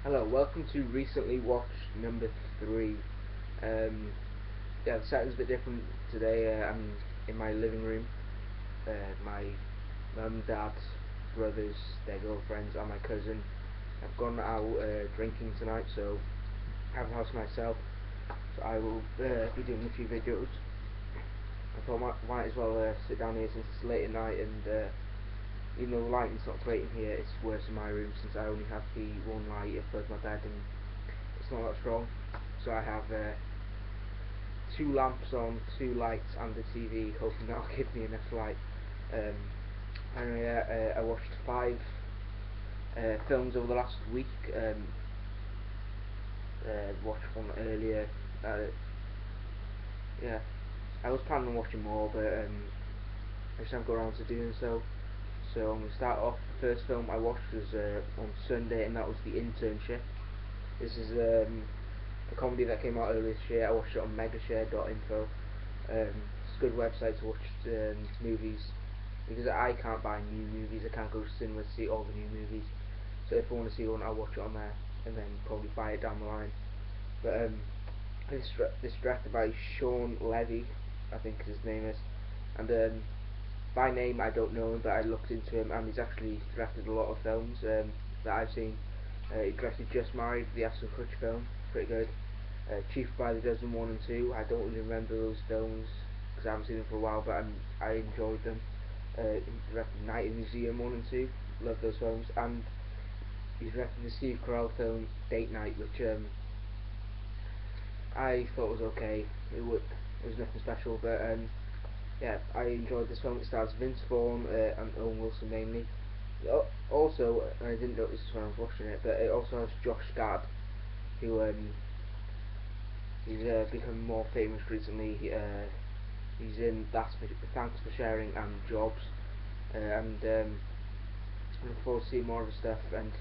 Hello, welcome to recently watched number 3. Um, yeah, the setting's a bit different today. I'm in my living room. My mum, dad, brothers, their girlfriends, and my cousin have gone out drinking tonight, so I have the house myself. So I will be doing a few videos. I thought might as well sit down here since it's late at night, and even though the lighting's not great in here, it's worse in my room since I only have the one light above my bed and it's not that strong. So I have two lamps on, two lights, and the TV, hoping that'll give me enough light. Um, anyway, I watched 5 films over the last week. Watched one earlier. Uh, yeah, I was planning on watching more, but I just haven't got around to doing so. So I'm gonna start off. The first film I watched was on Sunday, and that was The Internship. This is a comedy that came out earlier this year. I watched it on megashare.info. It's a good website to watch movies because I can't buy new movies. I can't go to cinema to see all the new movies. So if I want to see one, I'll watch it on there and then probably buy it down the line. But this directed by Sean Levy, I think his name is, and by name I don't know him, but I looked into him and he's actually directed a lot of films that I've seen. He directed Just Married, the Ashton Kutcher film, pretty good. Chief by the Dozen 1 and 2, I don't really remember those films because I haven't seen them for a while, but I enjoyed them. He directed Night in the Museum 1 and 2, love those films, and he directed the Steve Carell film Date Night, which I thought was okay. It was nothing special, but yeah, I enjoyed this film. It stars Vince Vaughn and Owen Wilson mainly. Also, I didn't notice this when I was watching it, but it also has Josh Gad, who he's become more famous recently. He's in Thanks for Sharing and Jobs, and I look forward to seeing more of his stuff. And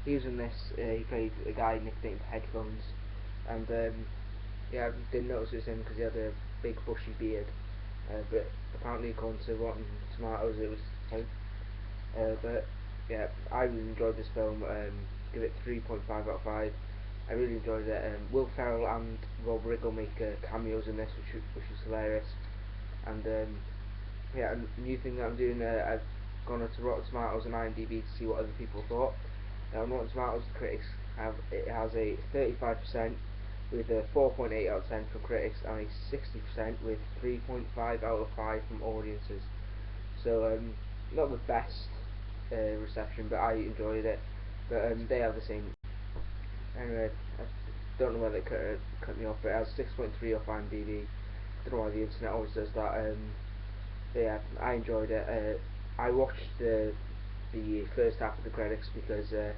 he was in this. He played a guy nicknamed Headphones, and yeah, I didn't notice it was him because he had a big bushy beard. But apparently, according to Rotten Tomatoes, it was him. But yeah, I really enjoyed this film. Give it 3.5 out of 5. I really enjoyed it. Will Ferrell and Rob Riggle make cameos in this, which is hilarious. And yeah, a new thing that I'm doing, I've gone onto Rotten Tomatoes and IMDb to see what other people thought. Now, on Rotten Tomatoes, the critics has a 35% with a 4.8 out of 10 from critics and a 60% with 3.5 out of 5 from audiences. So not the best reception, but I enjoyed it. But they have the same. Anyway, I don't know whether it cut me off, but it has 6.3 off IMDb. Don't know why the internet always does that. But yeah, I enjoyed it. I watched the first half of the credits because it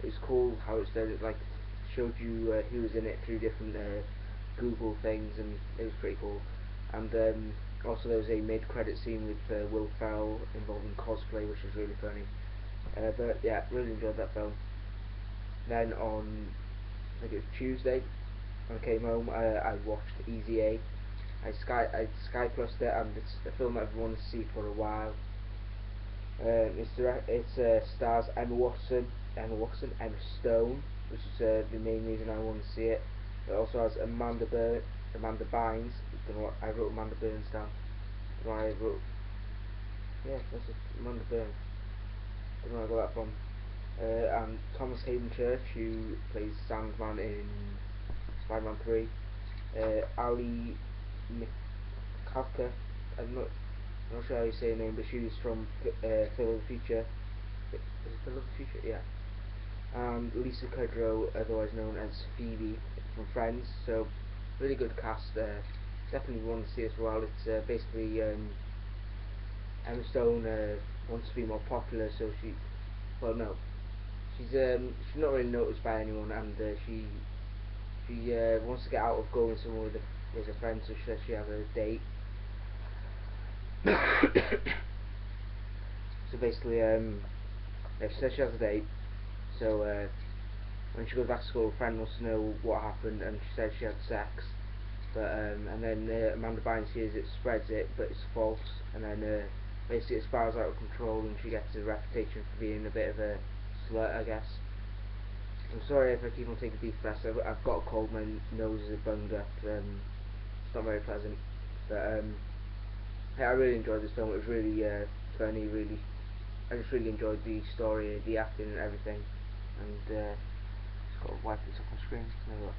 was cool how it started. Like showed you who was in it through different Google things, and it was pretty cool. And also there was a mid-credit scene with Will Ferrell involving cosplay, which was really funny. But yeah, really enjoyed that film. Then on, I think it was Tuesday, when I came home, I watched Easy A. I Sky Plused it, and it's a film that I've wanted to see for a while. It's stars Emma Stone, which is the main reason I want to see it. It also has Amanda Bynes. Don't know what I wrote Amanda Burns down. Don't know why I wrote. Yeah, that's just Amanda Burns. Don't know where I got that from. And Thomas Hayden Church, who plays Sandman in Spider-Man 3. Ali Mikavka. I'm not sure how you say her name, but she's from Phil of the Future. Is it Phil of the Future? Yeah. And Lisa Kudrow, otherwise known as Phoebe from Friends. So, really good cast. Definitely want to see this for a while. It's basically Emma Stone wants to be more popular, so well, no, she's not really noticed by anyone, and she wants to get out of going somewhere with a friend, so she says she has a date. So basically, yeah, she says she has a date. So when she goes back to school, a friend wants to know what happened, and she says she had sex. But and then Amanda Bynes hears it, spreads it, but it's false, and then basically it spirals out of control, and she gets a reputation for being a bit of a slut, I guess. I'm sorry if I keep on taking deep breaths. I've got a cold. My nose is bunged up. It's not very pleasant. But yeah, I really enjoyed this film. It was really funny. Really, I just really enjoyed the story, the acting, and everything. And just got to wipe this off my screen. No,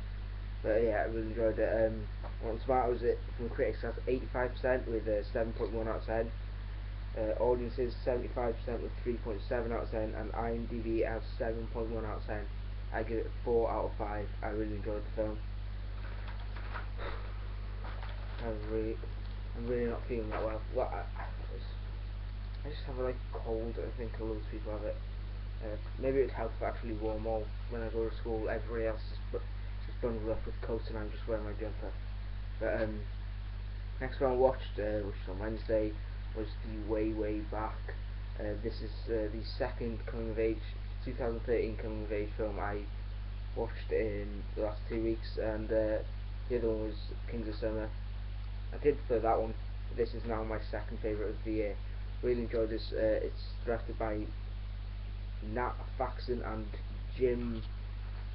but yeah, I really enjoyed it. Rotten Tomatoes, it from critics has 85% with 7.1 out of 10. Audiences 75% with 3.7 out of 10, and IMDb has 7.1 out of 10. I give it 4 out of 5. I really enjoyed the film. I'm really not feeling that well. Well, I just have a like cold. I think loads of people have it. Maybe it would help if I actually wore more when I go to school. Everybody else is bundled up with coats and I'm just wearing my jumper. But next one I watched, which was on Wednesday, was the Way Back. This is the second coming of age, 2013 coming of age film I watched in the last 2 weeks, and the other one was Kings of Summer. I did for that one. This is now my second favourite of the year. Really enjoyed this. It's directed by Nat Faxon and Jim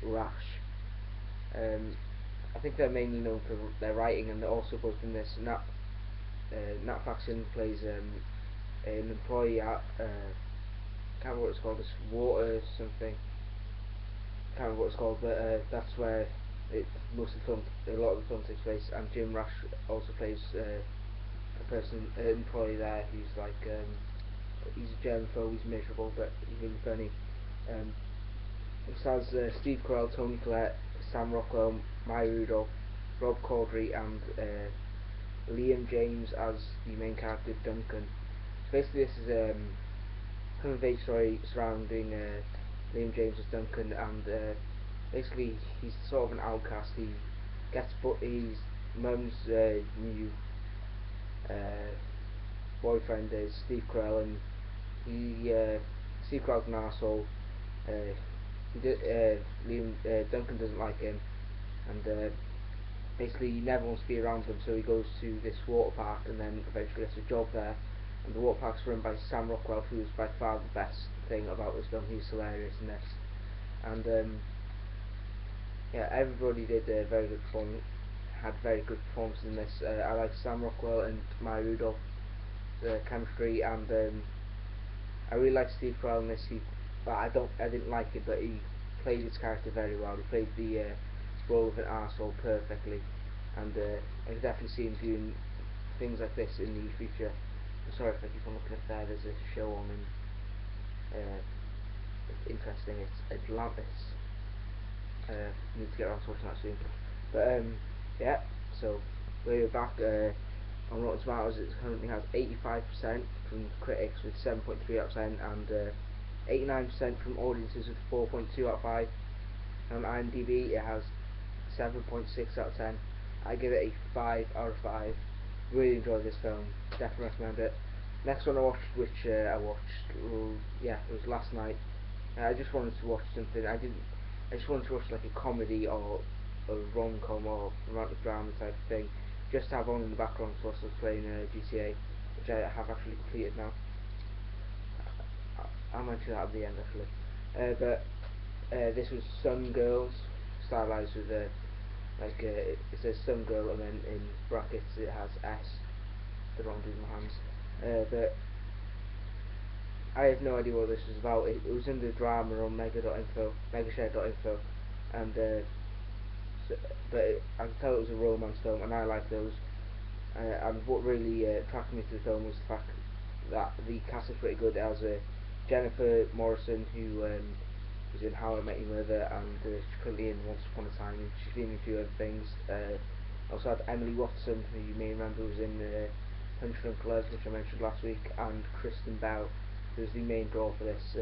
Rash. I think they're mainly known for their writing, and they're also both in this. Nat Faxon plays an employee at can't remember what it's called. It's water something. Can't remember what it's called, but that's where most of the film, a lot of the film takes place. And Jim Rash also plays a person, an employee there who's like he's a germaphobe, he's miserable, but he's really funny. It stars Steve Carell, Toni Collette, Sam Rockwell, Maya Rudolph, Rob Corddry, and Liam James as the main character Duncan. So basically, this is a coming of age story surrounding Liam James as Duncan, and basically he's sort of an outcast. He gets his mum's new boyfriend is Steve Carell, and Steve Carell's an arsehole. Duncan doesn't like him, and basically he never wants to be around them, so he goes to this water park and then eventually gets a job there. And the water park's run by Sam Rockwell, who is by far the best thing about this film. He's hilarious in this, and yeah, everybody did a very good performance. Had very good performances in this. I like Sam Rockwell and Maya Rudolph, the chemistry, and I really like Steve Carell in this. I didn't like it, but he played his character very well. He played the role of an arsehole perfectly, and I could definitely see him doing things like this in the future. I'm sorry if I keep on looking up there. There's a show on, and it's interesting. It's Atlantis. Need to get around to watching that soon. But yeah, so we're back on Rotten Tomatoes. It currently has 85% from critics with 7.3 out of 10, and 89% from audiences with 4.2 out of 5. On IMDb it has 7.6 out of 10. I give it a 5 out of 5. Really enjoyed this film. Definitely recommend it. Next one I watched, yeah, it was last night. I just wanted to watch something. I just wanted to watch like a comedy or a rom-com or romantic drama type of thing, just to have on in the background whilst I was playing GTA, which I have actually completed now. I'll mention that at the end actually. But this was Some Girls, stylized with it says Some Girl and then in brackets it has S. I don't know what I'm doing with my hands. But I have no idea what this was about. It was in the drama on megashare.info, and I could tell it was a romance film, and I like those. And what really attracted me to the film was the fact that the cast is pretty good. It has Jennifer Morrison, who was in How I Met Your Mother, and she's currently in Once Upon a Time, and she's been in a few other things. Also had Emily Watson, who you may remember was in Punch Drunk Love, which I mentioned last week, and Kristen Bell, who was the main draw for this.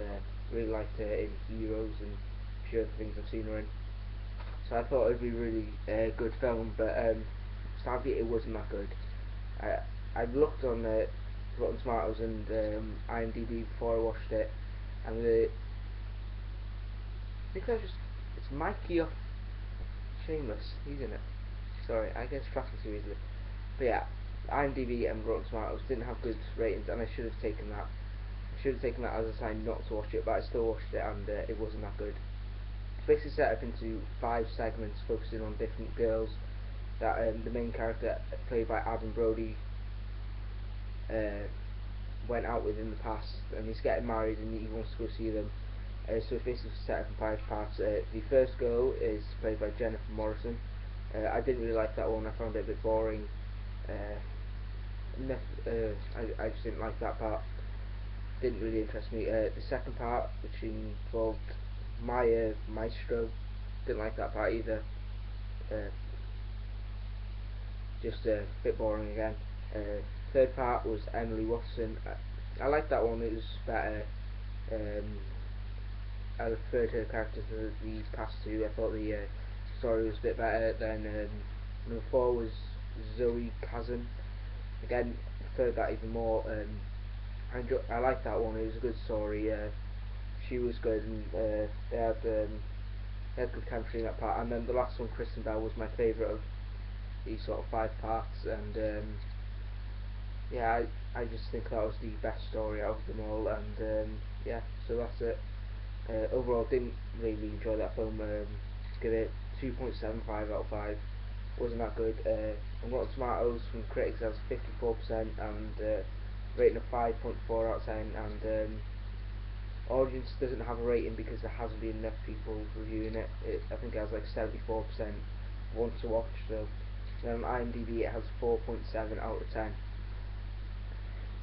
Really liked her in Heroes and a few other things I've seen her in. So I thought it would be a really good film, but sadly it wasn't that good. I looked on Rotten Tomatoes and IMDb before I watched it, and I think it's Mikey off Shameless. He's in it. Sorry, I get distracted too easily. But yeah, IMDb and Rotten Tomatoes didn't have good ratings, and I should have taken that. I should have taken that as a sign not to watch it, but I still watched it, and it wasn't that good. basically set up into 5 segments focusing on different girls that the main character, played by Adam Brody, uh, went out with in the past, and he's getting married and he wants to go see them. So it's basically set up in 5 parts. The first girl is played by Jennifer Morrison. I didn't really like that one. I found it a bit boring. Uh, I just didn't like that part. Didn't really interest me. The second part, which involved Maya Maestro, didn't like that part either. Uh, just a bit boring again. Third part was Emily Watson. I liked that one. It was better. Um, I preferred her character to the past two. I thought the story was a bit better. Then number 4 was Zoe Kazan. Again, preferred that even more. I liked that one. It was a good story. She was good, and they had good chemistry in that part. And then the last one, Kristen Bell, was my favourite of these sort of 5 parts. And yeah, I just think that was the best story out of them all. And yeah, so that's it. Overall, didn't really enjoy that film. Give it 2.75 out of 5. Wasn't that good. On Rotten Tomatoes, from critics, has 54% and rating of 5.4 out of 10. And audience doesn't have a rating because there hasn't been enough people reviewing it. I think it has like 74% want to watch. So then on IMDb, it has 4.7 out of 10.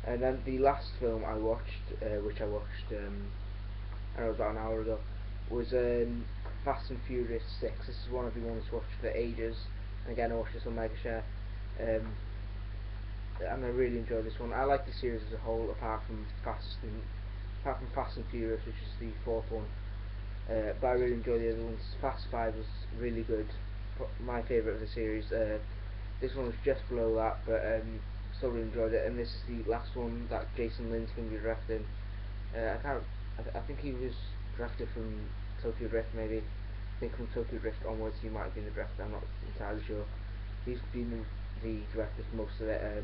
And then the last film I watched, which I watched I don't know, about an hour ago, was Fast and Furious 6. This is one I've been wanting to watch for ages, and again I watched this on Megashare, and I really enjoyed this one. I like the series as a whole, apart from Fast and Furious, which is the 4th one. But I really enjoyed the other ones. Fast 5 was really good, my favourite of the series. This one was just below that, but still really enjoyed it. And this is the last one that Jason Lynn's going to be directing. I think he was director from Tokyo Drift, maybe. I think from Tokyo Drift onwards he might have been the director. I'm not entirely sure. He's been the director for most of it.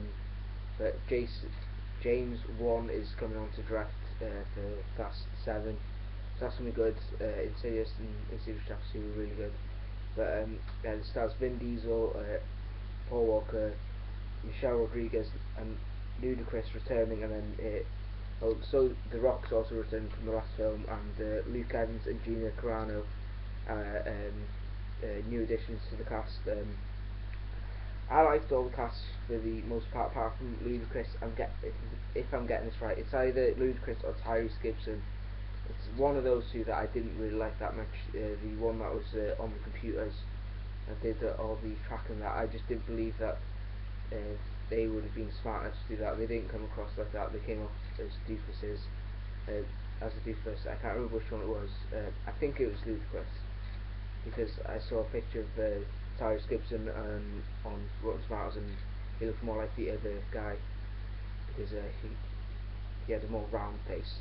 But James Wan is coming on to direct for Fast 7. So that's going to be good. Insidious and Insidious Chapter 2 were really good. But yeah, it stars Vin Diesel, Paul Walker, Michelle Rodriguez, and Ludacris returning, and then so The Rock's also returned from the last film, and Luke Evans and Gina Carano are new additions to the cast. I liked all the cast for the most part, apart from Ludacris. If I'm getting this right, it's either Ludacris or Tyrese Gibson. It's one of those two that I didn't really like that much. The one that was on the computers, I did all the tracking that. I just didn't believe that they would have been smart enough to do that. They didn't come across like that. They came off as doofuses. As a doofus, I can't remember which one it was. I think it was Ludacris, because I saw a picture of Tyrese Gibson on Rotten Tomatoes, and he looked more like the other guy, because he had a more round face.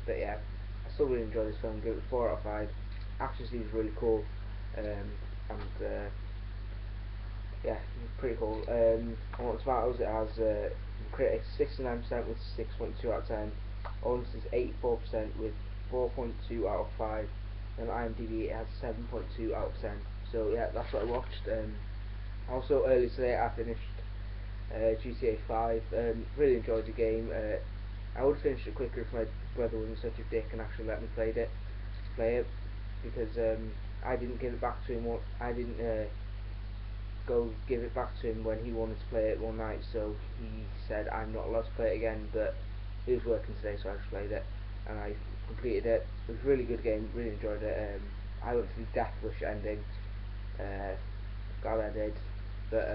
But yeah, I still really enjoyed this film. Give it 4 out of 5. Action scene is really cool, and yeah, pretty cool. On Rotten Tomatoes, it has critics 69% with 6.2 out of 10. Audience is 84% with 4.2 out of 5. And IMDb, it has 7.2 out of 10. So yeah, that's what I watched. Also earlier today, I finished GTA 5. Really enjoyed the game. I would have finished it quicker if my brother wasn't such a dick and actually let me play it, because I didn't give it back to him. I didn't go give it back to him when he wanted to play it one night. So he said I'm not allowed to play it again. But he was working today, so I just played it and I completed it. It was a really good game. Really enjoyed it. I went for the Death Wish ending. Glad I did. But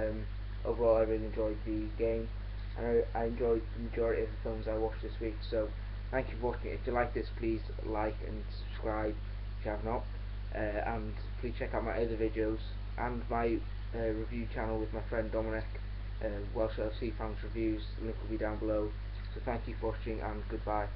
overall, I really enjoyed the game, and I enjoyed the majority of the films I watched this week. So thank you for watching. If you like this, please like and subscribe if you have not, and please check out my other videos and my review channel with my friend Dominic, Welsh LC Fans Reviews. The link will be down below. So thank you for watching, and goodbye.